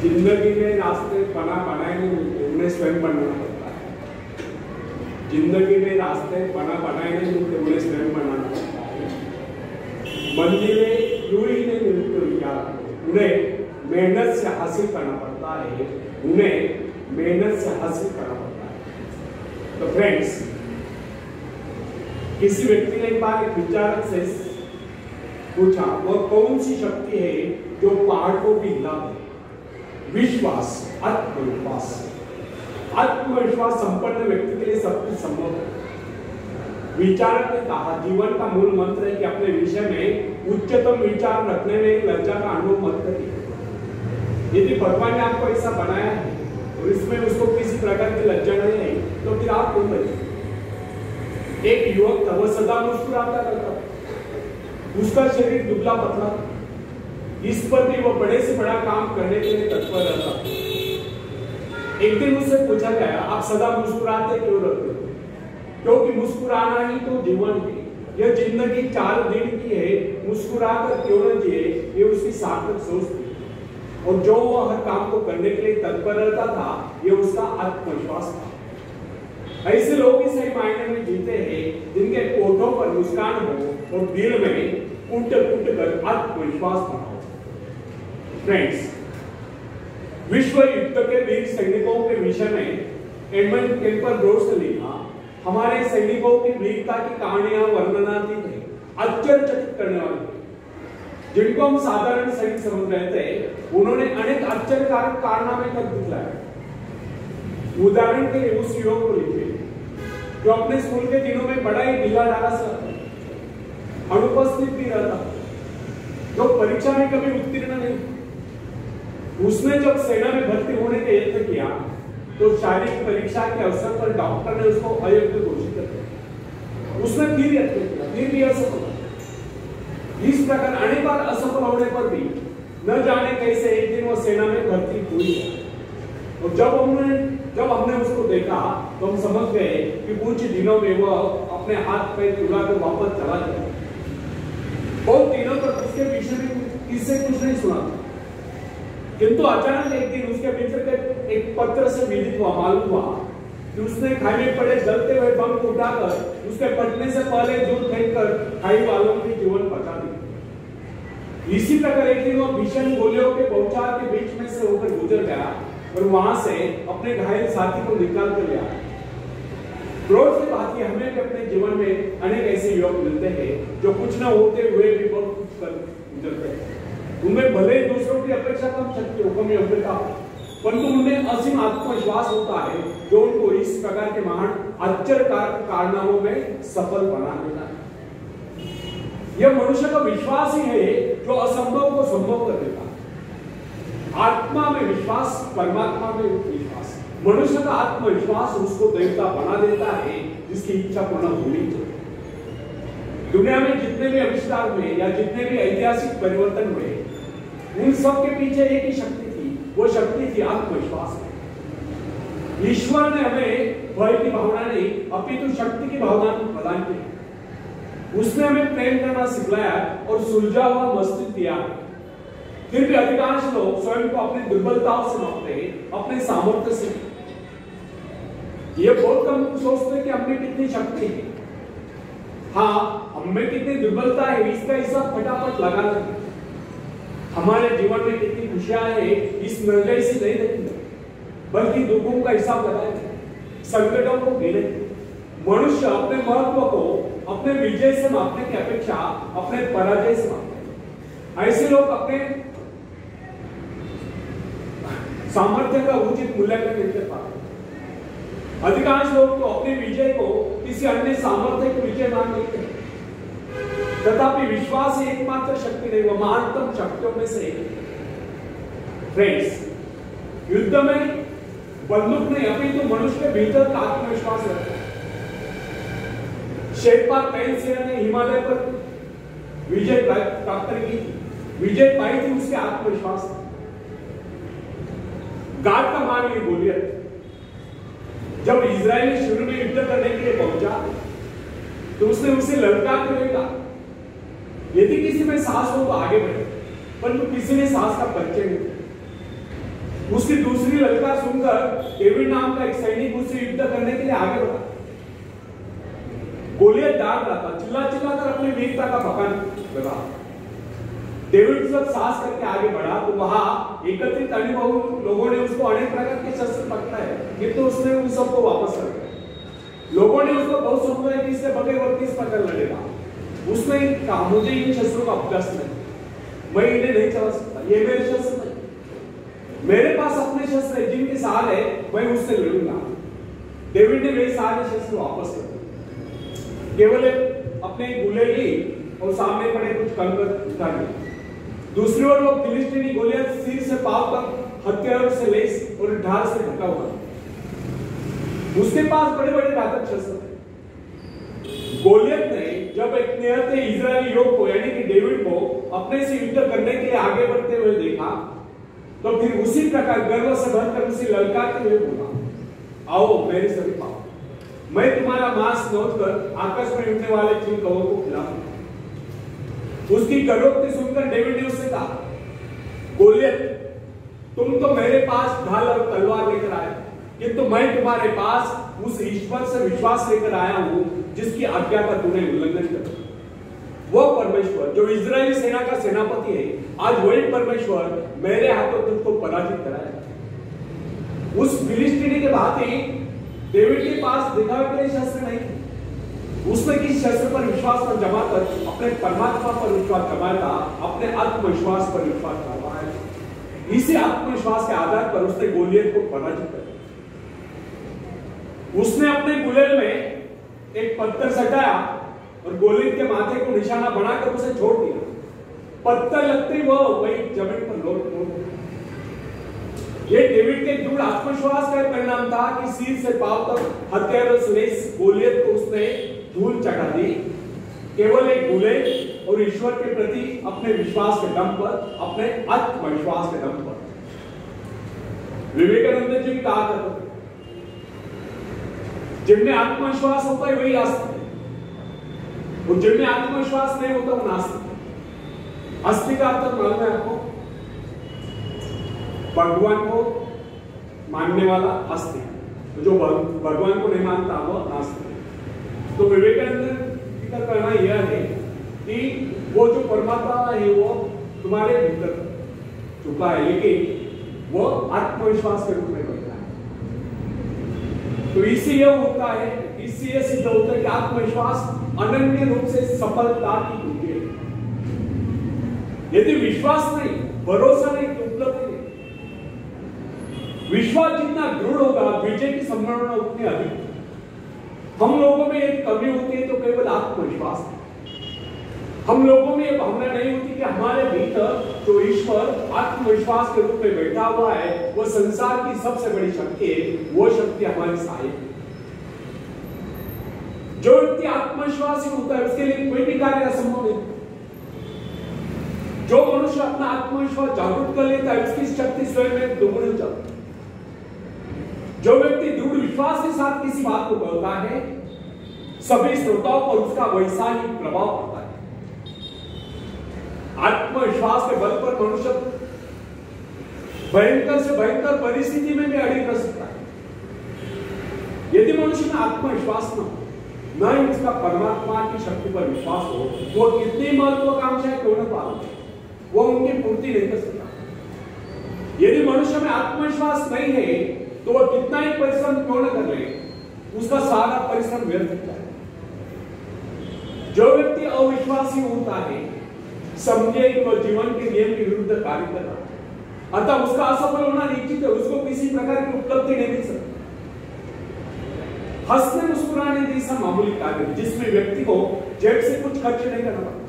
जिंदगी में रास्ते बनाए नहीं मिलते, उन्हें स्वयं बनाना पड़ता है। जिंदगी में रास्ते बनाए नहीं मिलते, उन्हें स्वयं बनाना पड़ता है। मंजिलें यूं ही नहीं मिलती यार, उन्हें मेहनत से हासिल करना पड़ता है, उन्हें मेहनत से हासिल करना पड़ता है। तो फ्रेंड्स, किसी व्यक्ति ने एक बार एक विचारक से पूछा, वह कौन सी शक्ति है जो पहाड़ को भी हिला दे? विश्वास, आत्मविश्वास। आत्मविश्वास संपन्न व्यक्ति के लिए सब कुछ संभव है। विचारक ने कहा, जीवन का मूल मंत्र है कि अपने विषय में उच्चतम विचार रखने में लज्जा का अनुभव मत करिए। यदि भगवान ने आपको ऐसा बनाया है और इसमें उसको किसी प्रकार की लज्जा नहीं है, तो फिर आप कौन बने? एक युवक था, वह सदा मुस्कुराता रहता, उसका शरीर दुबला पतला, इस पर भी वह बड़े से बड़ा काम करने के लिए तत्पर रहता। एक दिन उससे पूछा गया, आप सदा मुस्कुराते क्यों रहते हो? क्योंकि मुस्कुराना ही तो जीवन है। यह जिंदगी 4 दिन की है, मुस्कुराकर क्यों न जिए, ये उसकी सार्थक सोच थी। और जो वह हर काम को करने के लिए तत्पर रहता था, यह उसका आत्मविश्वास था। ऐसे लोग ही सही मायने में जीते हैं जिनके होठों पर मुस्कान हो और दिल में कूट कर आत्मविश्वास बना हो। फ्रेंड्स, विश्व युद्ध के वीर सैनिकों के विषय में एडमंड केम्पर ब्रोस ने लिखा, हमारे सैनिकों की वीरता की कहानियां वर्णनातीत है, आश्चर्यचकित करने वाली। जिनको हम साधारण सैनिक समझ रहे थे, उन्होंने अनेक आश्चर्यकारक कारनामे कर दिखलाए। उदाहरण के लिए उस युवक को लीजिए जो अपने स्कूल के दिनों में बड़ा ही ढीला ढाला सा, अनुपस्थित भी रहता, जो परीक्षा में कभी उत्तीर्ण नहीं। उसने जब सेना में भर्ती होने का यत्न किया तो शारीरिक परीक्षा के अवसर पर डॉक्टर ने उसको अयोग्य घोषित कर दिया। उसने फिर यत्न किया, फिर भी असफल। इस प्रकार अनेक बार असफल होने पर भी न जाने कैसे एक दिन वो सेना में भर्ती हुई। और जब हमने उसको देखा तो हम समझ गए कि कुछ दिनों में वह अपने हाथ पैर चुराकर वापस चला गया। बहुत दिनों तक उसके विषय में किससे कुछ नहीं सुना, किंतु अचानक एक दिन उसके मित्र के एक पत्र से मिलित हुआ, मालूम हुआ कि उसने खाई में पड़े जलते हुए बम को उठाकर उसके फटने से पहले दूर फेंककर खाई वालों के जीवन बचा दिया। इसी प्रकार एक दिन वह भीषण गोलियों के बौछार के बीच में से होकर गुजर गया और वहां से अपने घायल साथी को निकाल कर ले आया। रोज की बात है, हमें भी अपने जीवन में अनेक ऐसे युवक मिलते हैं जो कुछ न होते हुए भी बहुत कुछ कर गुजरते हैं। उनमें भले ही दूसरों की अपेक्षा कम शक्ति हो, कम योग्यता हो, परंतु उनमें असीम आत्मविश्वास होता है जो उनको इस प्रकार के महान आश्चर्यकारक कारनामों में सफल बना देता है। यह मनुष्य का विश्वास ही है जो असंभव को संभव कर देता है। आत्मा में विश्वास, परमात्मा में विश्वास। मनुष्य का आत्मविश्वास उसको देवता बना देता है जिसकी इच्छा पूर्ण होनी चाहिए। दुनिया में जितने भी आविष्कार हुए या जितने भी ऐतिहासिक परिवर्तन हुए, उन सब के पीछे एक ही शक्ति थी, वो शक्ति थी आत्मविश्वास। ईश्वर ने हमें भय की भावना नहीं अपितु शक्ति की भावना प्रदान की। उसने हमें प्रेम करना सिखलाया और सुलझा हुआ मस्तिष्क दिया। फिर भी अधिकांश लोग स्वयं को अपनी दुर्बलताओं से मापते हैं, अपने सामर्थ्य से। ये बहुत कम सोचते हैं कि हमें कितनी शक्ति है, हाँ हमें कितनी दुर्बलता है इसका हिसाब फटाफट लगा लेंगे। हमारे जीवन में कितनी खुशियां है इस निर्णय से नहीं देखेंगे, बल्कि दुखों का हिसाब लगाएंगे, संकटों को गिने। मनुष्य अपने महत्व को अपने विजय से मापने की अपेक्षा अपने पराजय से मापते हैं। ऐसे लोग अपने सामर्थ्य का उचित मूल्यांकन नहीं कर पाते। अधिकांश लोग तो अपने विजय को किसी अन्य सामर्थ्य के विजय मान लेते हैं। तथापि विश्वास ही एकमात्र शक्ति नहीं, वह महानतम शक्तियों में से एक है। फ्रेंड्स, युद्ध में बंदूक नहीं अपितु मनुष्य के भीतर का आत्मविश्वास रहता है। शेरपा तैलसेना ने हिमालय पर विजय प्राप्त की थी, विजय पाई थी उसके आत्मविश्वास से। गाद का मान ली गोलियत जब इजरायली शुरू में युद्ध करने के लिए पहुंचा तो उसने उसे लड़का करेगा, यदि किसी में साहस हो तो आगे बढ़े, परंतु किसी ने साहस का परिचय नहीं दिया। उसकी दूसरी ललकार सुनकर डेविड नाम का एक सैनिक उससे युद्ध करने के लिए आगे बढ़ा। गोलियत डाल रहा था, चिल्ला चिल्ला कर अपनी वीरता का बखान लगा। डेविड जब साहस करके आगे बढ़ा तो वहां एकत्रित अनुभव लोगों ने उसको अनेक प्रकार के शस्त्र पकड़ाए, किंतु उसने उन सबको वापस कर दिया। लोगों ने उसको बहुत समझाया कि इससे बगैर और किस प्रकार लड़ेगा। उसने कहा मुझे इन शस्त्रों का अभ्यास नहीं, मैं इन्हें नहीं चला सकता, ये मेरे शस्त्र नहीं। मेरे पास अपने शस्त्र है जिनके सहारे मैं उससे लड़ूंगा। डेविड ने वे सारे शस्त्र वापस कर दिए, केवल अपने गुले ली और सामने पड़े कुछ कंकर उठा लिए। दूसरी ओर वो फिलिस्तीनी गोलियत सिर से पांव तक हथियारों से लैस और ढाल से ढका हुआ। उसके पास बड़े बड़े घातक शस्त्र थे। गोलियत ने जब एक निहत्थे इजरायली युवक को यानी कि डेविड को अपने से युद्ध करने के लिए आगे बढ़ते हुए देखा तो फिर उसी प्रकार गर्व से भरकर उसे ललकारते हुए बोला, आओ मेरे समीप आओ, मैं तुम्हारा मांस नोच कर आकाश में उड़ने वाले चिल कौओं को खिलाऊंगा। उसकी कड़ोक्ति सुनकर डेविड ने उससे कहा, गोलियत तुम तो मेरे पास ढाल और तलवार लेकर आए, किंतु मैं तुम्हारे पास उस ईश्वर से विश्वास लेकर आया हूं जिसकी आज्ञा का तूने उल्लंघन किया। वो परमेश्वर जो इजरायली सेना का सेनापति है, आज वही परमेश्वर मेरे हाथों तुझको पराजित कराया। उस फिलिस्तीनी के भांति डेविड के पास दिखावे के लिए शस्त्र नहीं थे। उसने किस शस्त्र पर विश्वास पर जमा कर अपने परमात्मा पर विश्वास जमाया था, अपने आत्मविश्वास पर विश्वास जमाया। इसी आत्मविश्वास के आधार पर उसने गोलियत को पराजित कर दिया। उसने अपने गुलेल में एक पत्थर सटाया और गोलियत के माथे को निशाना बनाकर उसे छोड़ दिया। पत्थर लगते वो वही जमीन पर लौट गया। ये डेविड के दृढ़ आत्मविश्वास का परिणाम था कि सिर से पांव तक हथियारों से लैस गोलियत को उसने धूल चढ़ा दी, केवल एक गुले और ईश्वर के प्रति अपने विश्वास के दम पर, अपने आत्मविश्वास के दम पर। विवेकानंद जी कहा करते थे, जिनमें आत्मविश्वास होता है वही आस्तिक है, और जिनमें आत्मविश्वास नहीं होता वो नास्तिक है। आस्तिक का अर्थ मालूम है आपको? भगवान को मानने वाला आस्तिक, जो भगवान को नहीं मानता वो नास्तिक। तो विवेकानंद का कहना यह है कि वो जो परमात्मा है वो तुम्हारे भीतर छुपा है, लेकिन वो आत्मविश्वास के रूप में बैठा है। तो इससे यह होता है, इससे यह सिद्ध होता है कि आत्मविश्वास अनन्य रूप से सफलता की कुंजी है। यदि विश्वास नहीं, भरोसा नहीं तो उपलब्धि नहीं। विश्वास जितना दृढ़ होगा विजय की संभावना उतनी अधिक। हम लोगों में एक कमी होती है तो केवल आत्मविश्वास। हम लोगों में यह भावना नहीं होती कि हमारे भीतर जो ईश्वर आत्मविश्वास के रूप में बैठा हुआ है वो संसार की सबसे बड़ी शक्ति है, वो शक्ति हमारी सहायक है। जो व्यक्ति आत्मविश्वासी होता है उसके लिए कोई भी कार्य असंभव नहीं। जो मनुष्य अपना आत्मविश्वास जागरूक कर लेता है उसकी शक्ति स्वयं में दोगुनी हो जाती है। जो व्यक्ति दृढ़ विश्वास के साथ किसी बात को बोलता है सभी श्रोताओं पर उसका वैसा ही प्रभाव पड़ता है। आत्मविश्वास के बल पर मनुष्य भयंकर से भयंकर परिस्थिति में भी अड़िग रह सकता है। यदि मनुष्य में आत्मविश्वास न ही उसका परमात्मा की शक्ति पर विश्वास हो, वो कितनी महत्वाकांक्षाएं क्यों न पाले, वो उनकी पूर्ति नहीं कर सकता। यदि मनुष्य में आत्मविश्वास नहीं है तो वह कितना ही परिश्रम क्यों न कर ले, उसका सारा परिश्रम व्यर्थ होता है। जो व्यक्ति अविश्वासी होता है समझे कि वह जीवन के नियम के विरुद्ध कार्य कर रहा है, अतः उसका असफल होना निश्चित है। उसको किसी प्रकार की उपलब्धि नहीं मिल सकती। हंसने मुस्कुराने जैसा मामूली कार्य जिसमें व्यक्ति को जेब से कुछ खर्च नहीं करना पड़ता,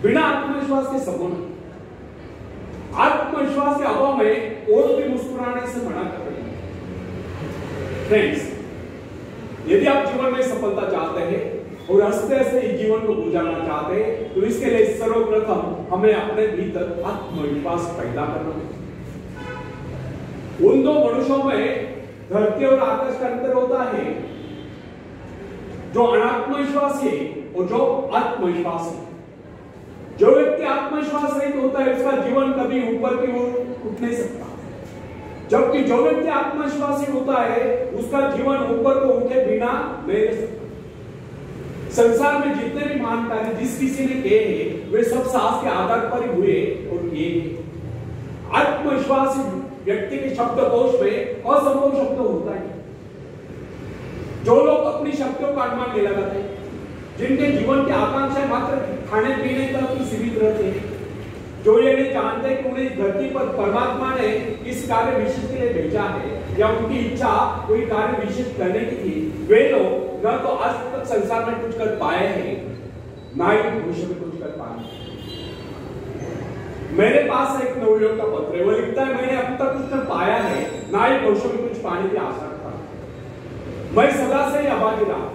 बिना आत्मविश्वास के संपूर्ण। आत्मविश्वास के अभाव में और भी मुस्कुराने से मना कर रहे हैं। फ्रेंड्स, यदि आप जीवन में सफलता चाहते हैं और हंसते हंसते इस जीवन को गुजारना चाहते हैं तो इसके लिए सर्वप्रथम हमें अपने भीतर आत्मविश्वास पैदा करना है। उन दो मनुष्यों में धरती और आकाश का अंतर होता है, जो अनात्मविश्वासी है और जो आत्मविश्वास है। जो व्यक्ति आत्मविश्वास रहित होता है उसका जीवन कभी ऊपर की ओर उठ नहीं सकता। जबकि जो व्यक्ति आत्मविश्वासी होता है उसका जीवन ऊपर को उठे बिना नहीं रह सकता। संसार में जितने भी महान कार्य जिस किसी ने किए हैं वे सब साहस के आधार पर ही हुए और किए गए। आत्मविश्वासी व्यक्ति के शब्दकोश में असंभव शब्द होता है। जो लोग अपनी शक्तियों का अनुमान नहीं लगाते, जिनके जीवन की आकांक्षाएं मात्र खाने पीने तक ही सीमित रहते हैं, जो ये नहीं जानते कि उन्हें धरती पर परमात्मा ने इस कार्य विशेष के लिए भेजा है या उनकी इच्छा कोई कार्य विशेष करने की थी, वे लोग न तो आज तक संसार में कुछ कर पाए हैं ना ही भविष्य में कुछ कर पाए। मेरे पास एक नवयुवक का पत्र है, वो लिखता है मैंने अब तक कुछ कर पाया है ना ही भविष्य में कुछ पाने की आशा रखता। मैं सदा से ही अभागी रहा।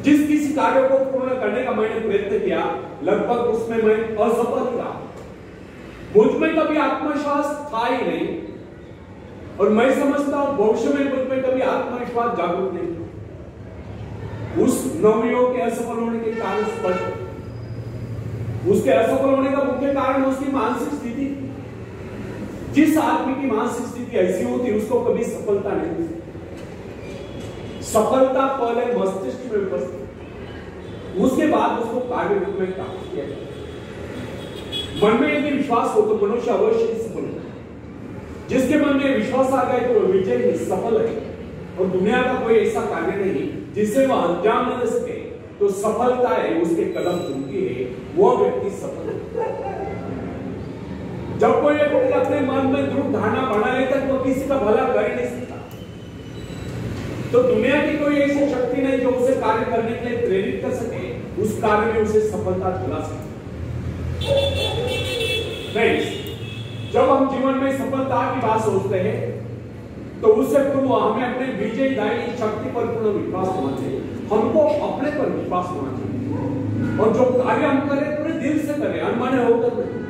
जिस किसी कार्य को पूर्ण करने का मैंने प्रयत्न किया लगभग उसमें मैं असफल रहा। मुझ में कभी आत्मविश्वास था ही नहीं और मैं समझता हूं भविष्य में मुझ में कभी आत्मविश्वास जागरूक नहीं। उस नवयुवक के असफल होने के कारण स्पष्ट, उसके असफल होने का मुख्य कारण उसकी मानसिक स्थिति। जिस आदमी की मानसिक स्थिति ऐसी होती उसको कभी सफलता नहीं मिलती। सफलता पहले मस्तिष्क में उपस्थित, उसके बाद उसको कार्य रूप में प्राप्त किया जाए। मन में यदि विश्वास हो तो मनुष्य अवश्य ही सफल होगा। जिसके मन में विश्वास आ गया तो विजय ही सफल है और दुनिया का कोई ऐसा कार्य नहीं जिससे वह अंजाम न दे सके। तो सफलता है उसके कदम चुनती है, वो व्यक्ति सफल है। जब कोई व्यक्ति अपने मन में दृढ़ धारणा बना लेता है तो किसी का भला कर ही नहीं सकता। तो दुनिया की कोई ऐसी शक्ति नहीं जो उसे कार्य करने के लिए प्रेरित कर सके, उस कार्य में उसे सफलता दिला सके। फ्रेंड्स, जब हम जीवन में सफलता की बात सोचते हैं तो उससे पूर्व हमें अपने विजयदायी शक्ति पर पूर्ण विश्वास होना चाहिए। हमको अपने पर विश्वास होना चाहिए और जो कार्य हम करें पूरे दिल से करें, अनमने होकर नहीं,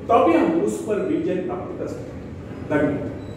तभी हम उस पर विजय प्राप्त कर सकते हैं। धन्यवाद।